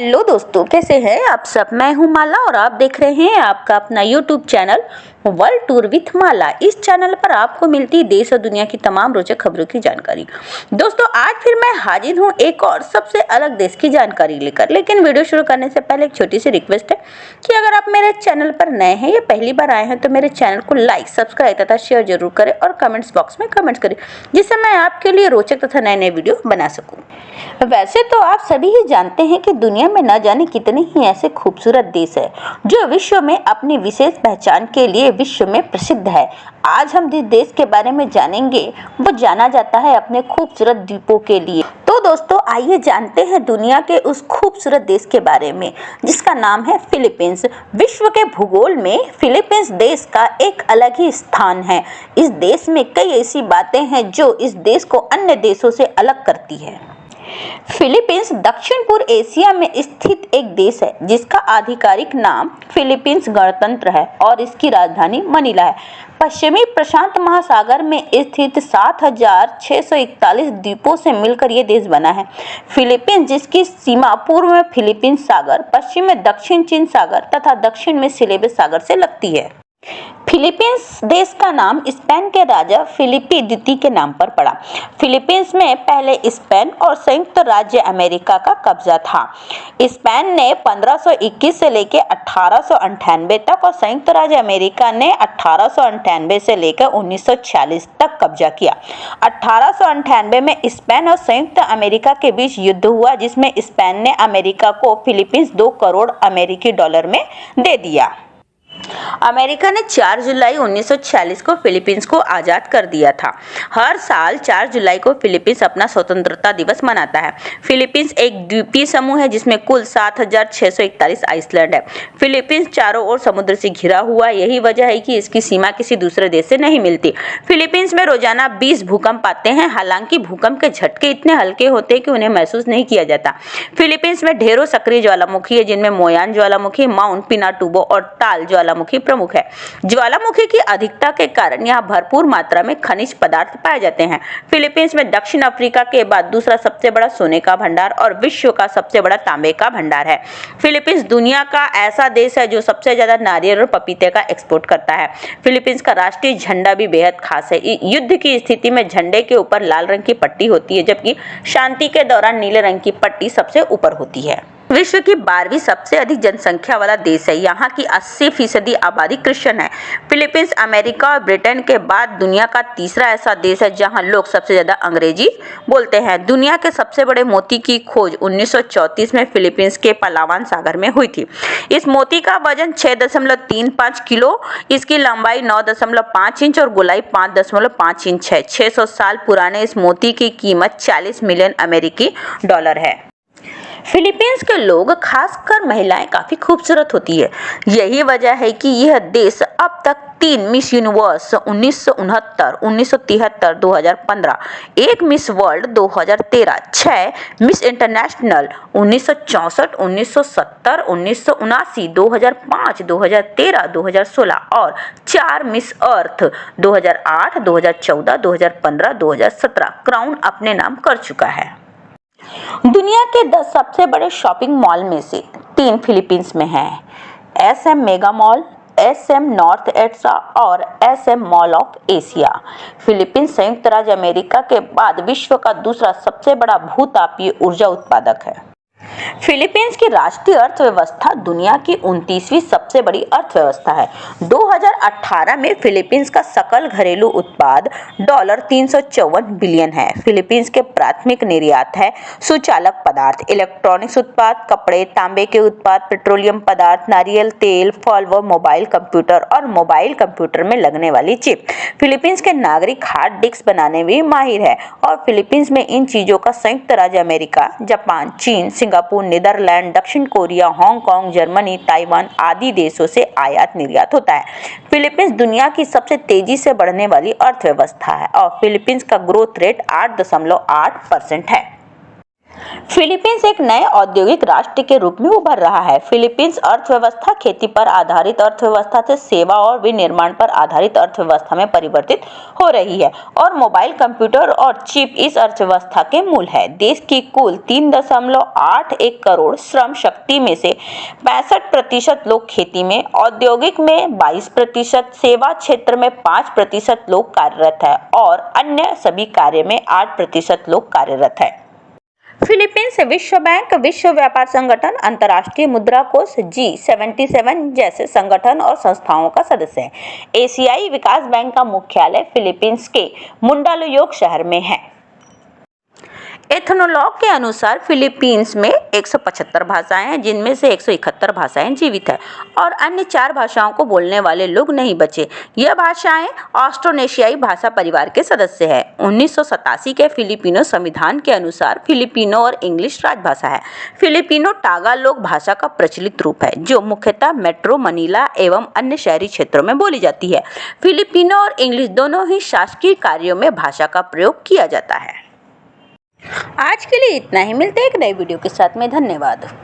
Hello दोस्तों, कैसे हैं आप सब। मैं हूं माला और आप देख रहे हैं आपका अपना YouTube channel world tour with Mala. इस चैनल पर आपको मिलती है देश और दुनिया की तमाम रोचक खबरों की जानकारी। दोस्तों, आज फिर मैं हाजिर हूं एक और सबसे अलग देश की जानकारी लेकर। लेकिन वीडियो शुरू करने से पहले एक छोटी सी रिक्वेस्ट है कि अगर आप मेरे चैनल पर नए हैं या पहली बार आए हैं तो मेरे चैनल को लाइक, सब्सक्राइब तथा शेयर जरूर करें और कमेंट्स बॉक्स में कमेंट करें, जिससे मैं आपके लिए रोचक तथा नए नए वीडियो बना सकूं। वैसे तो आप सभी ही जानते हैं कि दुनिया में न जाने कितने ही ऐसे खूबसूरत देश है जो विश्व में अपनी विशेष पहचान के लिए विश्व में प्रसिद्ध है। आज हम जिस देश के बारे में जानेंगे वो जाना जाता है अपने खूबसूरत द्वीपों के लिए। तो दोस्तों, आइए जानते हैं दुनिया के उस खूबसूरत देश के बारे में जिसका नाम है फिलीपींस। विश्व के भूगोल में फिलीपींस देश का एक अलग ही स्थान है। इस देश में कई ऐसी बातें हैं जो इस देश को अन्य देशों से अलग करती है। फिलीपींस दक्षिण पूर्व एशिया में स्थित एक देश है जिसका आधिकारिक नाम फिलीपींस गणतंत्र है और इसकी राजधानी मनीला है। पश्चिमी प्रशांत महासागर में स्थित 7,641 द्वीपों से मिलकर ये देश बना है। फिलीपींस, जिसकी सीमा पूर्व में फिलीपींस सागर, पश्चिम में दक्षिण चीन सागर तथा दक्षिण में सिलेबस सागर से लगती है। फिलीपींस देश का नाम स्पेन के राजा फिलिपी द्वितीय के नाम पर पड़ा। फिलीपींस में पहले स्पेन और संयुक्त राज्य अमेरिका का कब्जा था। स्पेन ने 1521 से लेकर 1898 तक और संयुक्त राज्य अमेरिका ने 1898 से लेकर 1946 तक कब्जा किया। 1898 में स्पेन और संयुक्त अमेरिका के बीच युद्ध हुआ, जिसमें स्पेन ने अमेरिका को फिलीपींस 2 करोड़ अमेरिकी डॉलर में दे दिया। अमेरिका ने 4 जुलाई 1946 को फिलीपींस को आज़ाद कर दिया था। हर साल 4 जुलाई को फिलीपींस अपना स्वतंत्रता दिवस मनाता है। फिलीपींस एक द्वीपीय समूह है जिसमें कुल 7,641 आइसलैंड है। फिलीपींस चारों ओर समुद्र से घिरा हुआ, यही वजह है कि इसकी सीमा किसी दूसरे देश से नहीं मिलती। फिलीपींस में रोजाना 20 भूकंप आते हैं। हालांकि भूकंप के झटके इतने हल्के होते हैं कि उन्हें महसूस नहीं किया जाता। फिलीपींस में ढेरों सक्रिय ज्वालामुखी है, जिनमें मोयान ज्वालामुखी, माउंट पिनाटुबो और ताल ज्वालामुखी प्रमुख है। ज्वालामुखी की अधिकता के कारण यहाँ भरपूर मात्रा में खनिज पदार्थ पाए जाते हैं। फिलीपींस में दक्षिण अफ्रीका के बाद दूसरा सबसे बड़ा सोने का भंडार और विश्व का सबसे बड़ा तांबे का भंडार है। फिलीपींस दुनिया का ऐसा देश है जो सबसे ज्यादा नारियल और पपीते का एक्सपोर्ट करता है। फिलीपींस का राष्ट्रीय झंडा भी बेहद खास है। युद्ध की स्थिति में झंडे के ऊपर लाल रंग की पट्टी होती है, जबकि शांति के दौरान नीले रंग की पट्टी सबसे ऊपर होती है। विश्व की 12वीं सबसे अधिक जनसंख्या वाला देश है। यहाँ की 80% आबादी क्रिश्चियन है। फिलीपींस अमेरिका और ब्रिटेन के बाद दुनिया का तीसरा ऐसा देश है जहाँ लोग सबसे ज्यादा अंग्रेजी बोलते हैं। दुनिया के सबसे बड़े मोती की खोज 1934 में फिलीपींस के पलावान सागर में हुई थी। इस मोती का वजन 6.35 किलो, इसकी लंबाई 9.5 इंच और गोलाई 5.5 इंच है। 600 साल पुराने इस मोती की कीमत 40 मिलियन अमेरिकी डॉलर है। फिलीपींस के लोग, खासकर महिलाएं, काफी खूबसूरत होती है। यही वजह है कि यह देश अब तक 3 miss universe 1969, 1973, 2015, 1 miss world 2013, 6 miss international 1964, 1970, 1979, 2005, 2013, 2016 और 4 मिस अर्थ 2008, 2014, 2015, 2017 क्राउन अपने नाम कर चुका है। दुनिया के 10 सबसे बड़े शॉपिंग मॉल में से 3 फिलीपींस में हैं। SM mega mall, SM north EDSA और SM mall of Asia. Philippines संयुक्त राज्य अमेरिका के बाद विश्व का दूसरा सबसे बड़ा भूतापीय ऊर्जा उत्पादक है। फिलीपींस की राष्ट्रीय अर्थव्यवस्था दुनिया की 29वीं सबसे बड़ी अर्थव्यवस्था है। 2018 में फिलीपींस का सकल घरेलू उत्पाद $354 बिलियन है। फिलीपींस के प्राथमिक निर्यात है सुचालक पदार्थ, इलेक्ट्रॉनिक्स उत्पाद, कपड़े, तांबे के उत्पाद, पेट्रोलियम पदार्थ, नारियल तेल, फल व मोबाइल कंप्यूटर और मोबाइल कंप्यूटर में लगने वाली चिप। फिलीपींस के नागरिक हार्ड डिस्क बनाने में माहिर है और फिलीपींस में इन चीजों का संयुक्त राज्य अमेरिका, जापान, चीन, सिंगापुर, नीदरलैंड, दक्षिण कोरिया, हांगकांग, जर्मनी, ताइवान आदि देशों से आयात निर्यात होता है। फिलीपींस दुनिया की सबसे तेजी से बढ़ने वाली अर्थव्यवस्था है और फिलीपींस का ग्रोथ रेट 8.8% है। फिलीपींस एक नए औद्योगिक राष्ट्र के रूप में उभर रहा है। फिलीपींस अर्थव्यवस्था खेती पर आधारित अर्थव्यवस्था से सेवा और विनिर्माण पर आधारित अर्थव्यवस्था में परिवर्तित हो रही है और मोबाइल कंप्यूटर और चिप इस अर्थव्यवस्था के मूल है। देश की कुल 3.81 करोड़ श्रम शक्ति में से 65% लोग खेती में, औद्योगिक में 22%, सेवा क्षेत्र में 5% लोग कार्यरत है और अन्य सभी कार्य में 8% लोग कार्यरत है। फिलीपींस विश्व बैंक, विश्व व्यापार संगठन, अंतर्राष्ट्रीय मुद्रा कोष G77 जैसे संगठन और संस्थाओं का सदस्य है। एशियाई विकास बैंक का मुख्यालय फिलीपींस के मुंडालुयोक शहर में है। एथनोलॉग के अनुसार फिलीपींस में 175 भाषाएं हैं, जिनमें से 171 भाषाएं जीवित हैं और अन्य 4 भाषाओं को बोलने वाले लोग नहीं बचे। यह भाषाएं ऑस्ट्रोनेशियाई भाषा परिवार के सदस्य हैं। 1987 के फिलिपिनो संविधान के अनुसार फिलिपिनो और इंग्लिश राजभाषा है। फिलिपिनो टागालोग भाषा का प्रचलित रूप है, जो मुख्यतः मेट्रो मनीला एवं अन्य शहरी क्षेत्रों में बोली जाती है। फिलिपिनो और इंग्लिश दोनों ही शासकीय कार्यों में भाषा का प्रयोग किया जाता है। आज के लिए इतना ही, मिलते हैं एक नई वीडियो के साथ में। धन्यवाद।